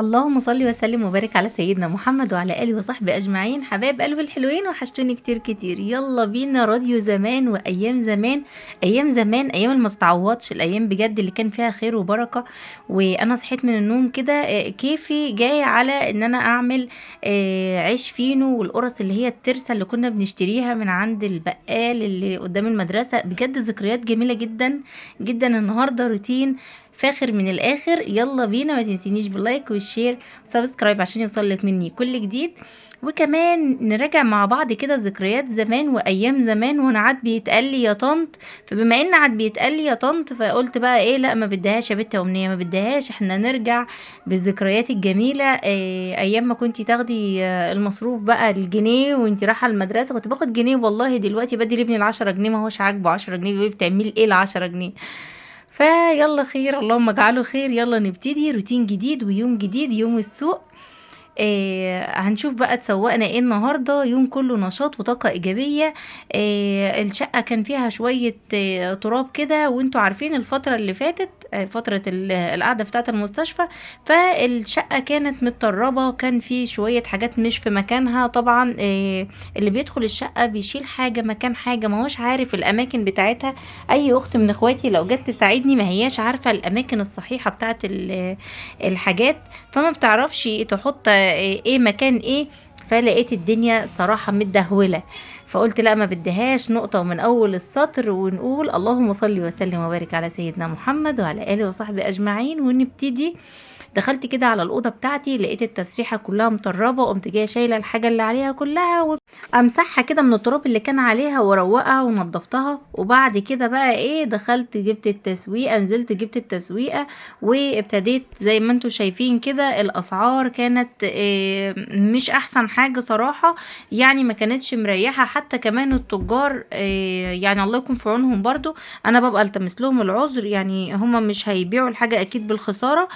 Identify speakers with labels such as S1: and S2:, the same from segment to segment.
S1: اللهم صل وسلم وبارك على سيدنا محمد وعلى اله وصحبه اجمعين. حبايب قلبي الحلوين، وحشتوني كتير كتير. يلا بينا راديو زمان وايام زمان. ايام زمان، ايام اللي ما تتعوضش، الايام بجد اللي كان فيها خير وبركه. وانا صحيت من النوم كده، كيفي جاي على ان انا اعمل عيش فينو، والقرص اللي هي الترسه اللي كنا بنشتريها من عند البقال اللي قدام المدرسه. بجد ذكريات جميله جدا جدا. النهارده روتين فاخر من الاخر. يلا بينا، ما تنسينيش باللايك والشير وسبسكرايب عشان يوصلك مني كل جديد. وكمان نراجع مع بعض كده ذكريات زمان وايام زمان. وانا عاد بيتقال لي يا طنط، فبما ان عاد بيتقال لي يا طنط فقلت بقى ايه، لا ما بديهاش يا بنت امنيه، ما بديهاش. احنا نرجع بالذكريات الجميله. ايام ما كنتي تاخدي المصروف بقى الجنيه وانتي رايحه المدرسه. كنت باخد جنيه والله، دلوقتي بدي لابني ال10 جنيه، ما هوش عاجبه 10 جنيه، بيقول بتعملي ايه ال10 جنيه؟ فيلا خير، اللهم اجعله خير. يلا نبتدي روتين جديد ويوم جديد، يوم السوق. هنشوف بقى تسوقنا ايه النهارده. يوم كله نشاط وطاقه ايجابيه. الشقه كان فيها شويه تراب كده، وانتوا عارفين الفتره اللي فاتت، فتره القعده بتاعه المستشفى. فالشقه كانت متطربه، كان في شويه حاجات مش في مكانها. طبعا اللي بيدخل الشقه بيشيل حاجه مكان حاجه، ما هوش عارف الاماكن بتاعتها. اي اخت من اخواتي لو جت تساعدني ما هياش عارفه الاماكن الصحيحه بتاعه الحاجات، فما بتعرفش تحط ايه مكان ايه. فلقيت الدنيا صراحة متدهولة، فقلت لا ما بديهاش نقطة من اول السطر، ونقول اللهم صل وسلم وبارك على سيدنا محمد وعلى اله وصحبه اجمعين ونبتدي. دخلت كده على الأوضة بتاعتي، لقيت التسريحة كلها مطربة، قمت جاية شايلة الحاجة اللي عليها كلها وامسحها كده من التراب اللي كان عليها واروقها ونضفتها. وبعد كده بقى ايه، دخلت جبت التسويقة، نزلت جبت التسويقة وابتديت. زي ما انتوا شايفين كده الأسعار كانت مش أحسن حاجة صراحة، يعني ما كانتش مريحة. حتى كمان التجار يعني الله يكون في عونهم برضو. أنا ببقى التمس لهم العذر، يعني هما مش هيبيعوا الحاجة أكيد بالخسارة،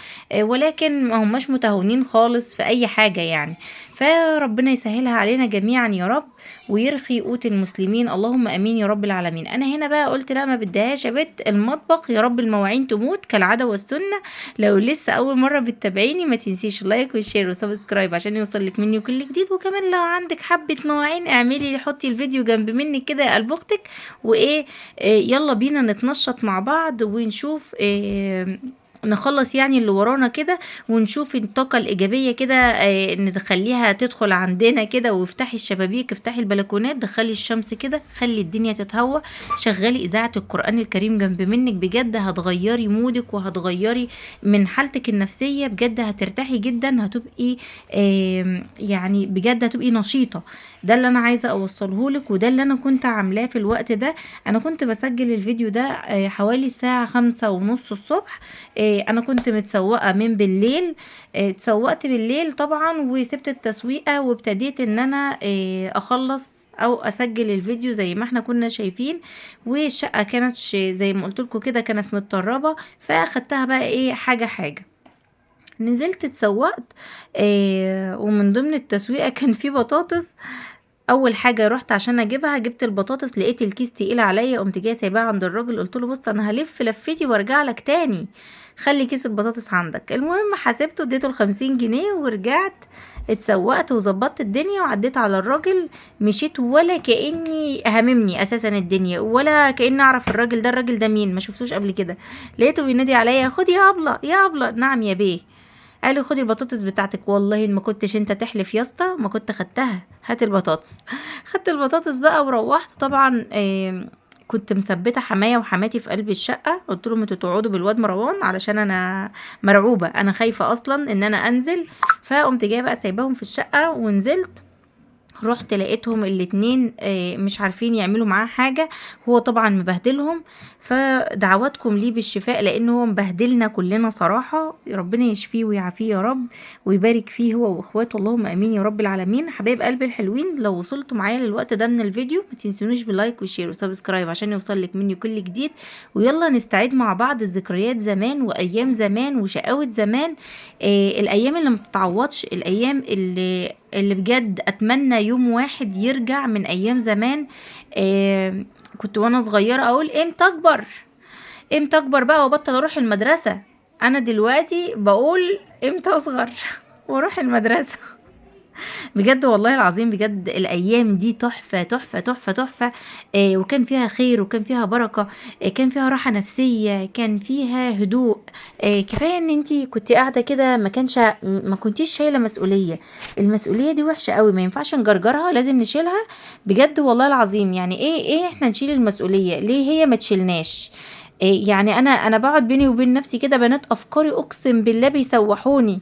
S1: ولكن ما هماش متهونين خالص في اي حاجة يعني. فربنا يسهلها علينا جميعا يا رب، ويرخي قوت المسلمين، اللهم امين يا رب العالمين. انا هنا بقى قلت لا ما بديهاش يا بت المطبخ، يا رب المواعين تموت كالعادة والسنة. لو لسه اول مرة بتتابعيني ما تنسيش اللايك والشير وسبسكرايب عشان يوصلك مني كل جديد. وكمان لو عندك حبة مواعين اعملي حطي الفيديو جنب منك كده يا قلب اختك. وايه، يلا بينا نتنشط مع بعض ونشوف نخلص يعني اللي ورانا كده، ونشوف الطاقة الإيجابية كده نخليها تدخل عندنا كده. وافتحي الشبابيك، افتحي البلكونات، دخلي الشمس كده، خلي الدنيا تتهوى. شغلي إذاعة القرآن الكريم جنب منك، بجد هتغيري مودك وهتغيري من حالتك النفسية. بجد هترتاحي جدا، هتبقي يعني بجد هتبقي نشيطة. ده اللي أنا عايزة أوصله لك، وده اللي أنا كنت عاملاه في الوقت ده. أنا كنت بسجل الفيديو ده حوالي الساعة 5:30 الصبح. انا كنت متسوقه من بالليل. اتسوقت بالليل طبعا وسبت التسويقه، وابتديت ان انا اخلص او اسجل الفيديو زي ما احنا كنا شايفين. والشقه كانت زي ما قلت لكم كده كانت متطربه، فاخدتها بقى ايه حاجه حاجه. نزلت اتسوقت ومن ضمن التسويقه كان في بطاطس. اول حاجه رحت عشان اجيبها، جبت البطاطس، لقيت الكيس تقيل عليا، قمت جايه سايباها عند الراجل. قلت له بص انا هلف لفتي وارجع لك تاني، خلي كيس البطاطس عندك. المهم حسبته، اديته ال50 جنيه ورجعت اتسوقت وظبطت الدنيا وعديت على الراجل. مشيت ولا كاني هممني اساسا الدنيا، ولا كاني اعرف الراجل ده. الراجل ده مين؟ ما شفتوش قبل كده. لقيته بينادي عليا خدي يا ابله يا ابله. نعم يا بيه. قال لي خدي البطاطس بتاعتك. والله ما كنتش انت تحلف يا اسطى ما كنت خدتها. هات البطاطس. خدت البطاطس بقى وروحت. طبعا كنت مثبته حمايه وحماتي في قلب الشقه، قلت لهم انتوا تقعدوا بالواد مروان علشان انا مرعوبه، انا خايفه اصلا ان انا انزل. فقمت جايه بقى سايباهم في الشقه ونزلت. رحت لقيتهم الاتنين مش عارفين يعملوا معاه حاجة، هو طبعا مبهدلهم. فدعواتكم ليه بالشفاء، لانه هو مبهدلنا كلنا صراحة. ربنا يشفيه ويعافيه يا رب، ويبارك فيه هو واخواته، اللهم امين يا رب العالمين. حبايب قلبي الحلوين، لو وصلتوا معايا للوقت ده من الفيديو ما تنسونوش باللايك والشير وسبسكرايب عشان يوصلك مني كل جديد. ويلا نستعيد مع بعض الذكريات زمان وايام زمان وشقاوة زمان. الايام اللي ما بتتعوضش، الايام اللي بجد اتمنى يوم واحد يرجع من ايام زمان. كنت وانا صغيرة اقول امتى اكبر، امتى اكبر بقى وبطل اروح المدرسة. انا دلوقتي بقول امتى اصغر واروح المدرسة. بجد والله العظيم، بجد الايام دي تحفه تحفه تحفه تحفه. وكان فيها خير وكان فيها بركه. كان فيها راحه نفسيه، كان فيها هدوء. كفايه ان انتي كنت قاعده كده، ما كنتيش شايله مسؤوليه. المسؤوليه دي وحشه قوي، ما ينفعش نجرجرها، لازم نشيلها. بجد والله العظيم، يعني ايه احنا نشيل المسؤوليه ليه؟ هي ما تشيلناش. يعني انا بقعد بيني وبين نفسي كده، بنات افكاري اقسم بالله بيسوحوني.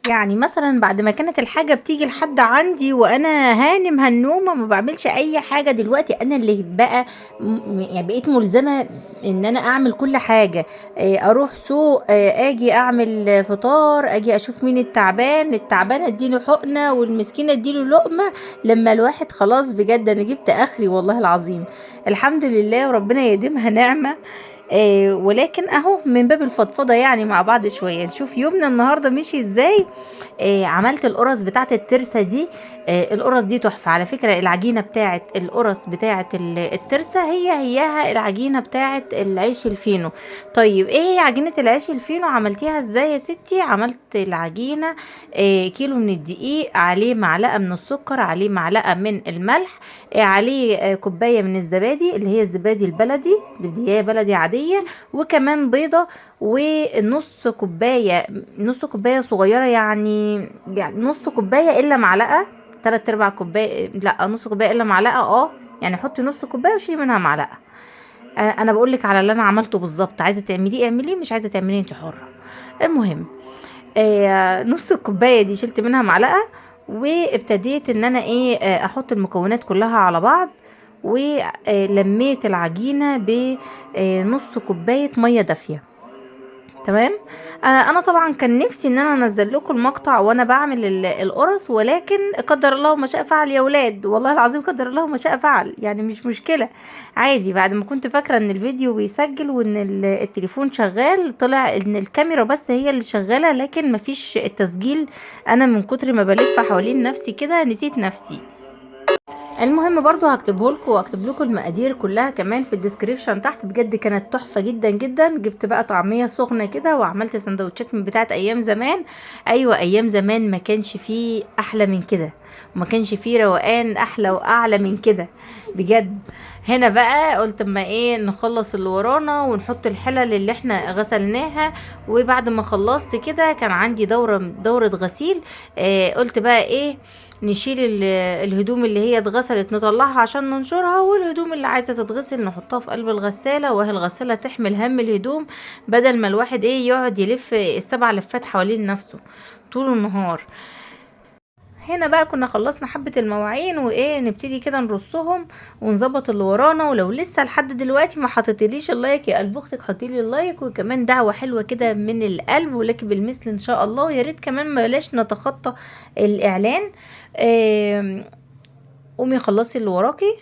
S1: يعني مثلا بعد ما كانت الحاجة بتيجي لحد عندي وانا هانم هنومة ما بعملش اي حاجة، دلوقتي انا اللي بقى يعني بقيت ملزمة ان انا اعمل كل حاجة. اروح سوق، اجي اعمل فطار، اجي اشوف مين التعبان اديله حقنة، والمسكين اديله لقمة. لما الواحد خلاص بجد انا جبت اخري والله العظيم. الحمد لله وربنا يديمها نعمة. ولكن اهو من باب الفضفضه يعني مع بعض شويه، نشوف يومنا النهارده مشي ازاي. عملت القرص بتاعت الترسه دي. القرص دي تحفه على فكره. العجينه بتاعت القرص بتاعت الترسه هياها العجينه بتاعت العيش الفينو. طيب ايه هي عجينه العيش الفينو؟ عملتيها ازاي يا ستي؟ عملت العجينه كيلو من الدقيق، عليه معلقه من السكر، عليه معلقه من الملح، عليه كوبايه من الزبادي اللي هي الزبادي البلدي، زبدية بلدي عاديه، وكمان بيضه، ونص كوبايه، نص كوبايه صغيره، يعني نص كوبايه الا معلقه، 3/4 كوبايه، لا نص كوبايه الا معلقه. يعني حطي نص كوبايه وشيلي منها معلقه. انا بقول لك على اللي انا عملته بالظبط، عايزه تعمليه اعمليه، مش عايزه تعمليه انت حره. المهم، نص الكوبايه دي شلت منها معلقه، وابتديت ان انا احط المكونات كلها على بعض، ولميت العجينه بنص كوبايه ميه دافيه. تمام. انا طبعا كان نفسي ان انا انزل لكم المقطع وانا بعمل القرص، ولكن قدر الله ما شاء فعل يا ولاد، والله العظيم قدر الله ما شاء فعل، يعني مش مشكله. عادي، بعد ما كنت فاكره ان الفيديو بيسجل وان التليفون شغال، طلع ان الكاميرا بس هي اللي شغاله لكن مفيش التسجيل. انا من كتر ما بلف حوالين نفسي كده نسيت نفسي. المهم برضو هكتبه لكم واكتب لكم المقادير كلها كمان في الديسكريبشن تحت. بجد كانت تحفه جدا جدا. جبت بقى طعميه سخنه كده وعملت سندوتشات من بتاعه ايام زمان. ايوه ايام زمان ما كانش فيه احلى من كده، وما كانش فيه روقان احلى واعلى من كده بجد. هنا بقى قلت اما نخلص اللي ورانا ونحط الحلل اللي احنا غسلناها. وبعد ما خلصت كده كان عندي دورة غسيل. قلت بقى نشيل الهدوم اللي هي اتغسلت نطلعها عشان ننشرها، والهدوم اللي عايزه تتغسل نحطها في قلب الغساله، وهي الغساله تحمل هم الهدوم، بدل ما الواحد يقعد يلف ال7 لفات حوالين نفسه طول النهار. هنا بقى كنا خلصنا حبة المواعين، نبتدي كده نرصهم ونظبط اللي ورانا. ولو لسه لحد دلوقتي ما حطيتليش اللايك يا قلب اختك، حطيلي اللايك، وكمان دعوة حلوة كده من القلب ولك بالمثل ان شاء الله. يا ريت كمان ما بلاش نتخطى الاعلان. قومي خلصي اللي وراكي،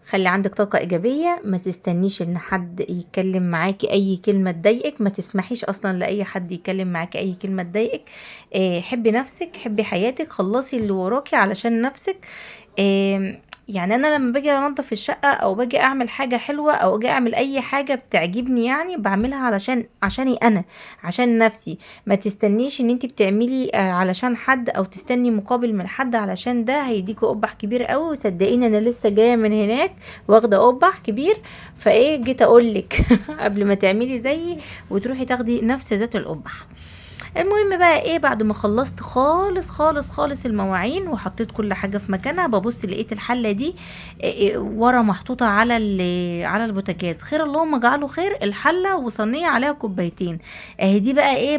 S1: خلي عندك طاقة إيجابية، ما تستنيش إن حد يتكلم معاكي أي كلمة تضايقك، ما تسمحيش أصلا لأي حد يتكلم معاكي أي كلمة تضايقك. حبي نفسك، حبي حياتك، خلصي اللي وراكي علشان نفسك. يعني انا لما باجي انضف الشقه او باجي اعمل حاجه حلوه او اجي اعمل اي حاجه بتعجبني، يعني بعملها عشاني انا، عشان نفسي. ما تستنيش ان انت بتعملي علشان حد، او تستني مقابل من حد، علشان ده هيديكي قبح كبير قوي. وصدقيني انا لسه جايه من هناك واخده قبح كبير، جيت اقولك قبل ما تعملي زيي وتروحي تاخدي نفس ذات القبح. المهم بقى بعد ما خلصت خالص خالص خالص المواعين وحطيت كل حاجه في مكانها، ببص لقيت الحله دي ورا محطوطه على البوتاجاز. خير اللهم اجعله خير، الحله وصينيه عليها كوبايتين. اهي دي بقى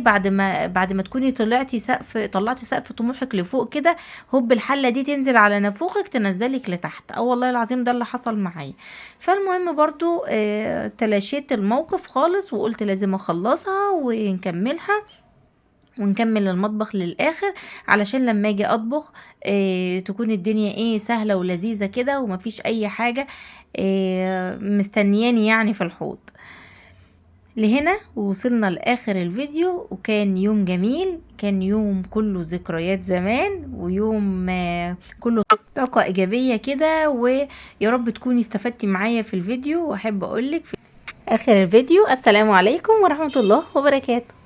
S1: بعد ما تكوني طلعتي سقف طموحك لفوق كده، هوب الحله دي تنزل على نافوخك تنزلك لتحت. والله العظيم ده اللي حصل معايا. فالمهم برضو تلاشيت الموقف خالص وقلت لازم اخلصها ونكمل المطبخ للاخر، علشان لما اجي اطبخ تكون الدنيا سهله ولذيذه كده، ومفيش اي حاجه مستنياني يعني في الحوض. لهنا وصلنا لاخر الفيديو، وكان يوم جميل، كان يوم كله ذكريات زمان، ويوم كله طاقه ايجابيه كده. ويا رب تكوني استفدتي معايا في الفيديو. واحب اقولك في اخر الفيديو السلام عليكم ورحمه الله وبركاته.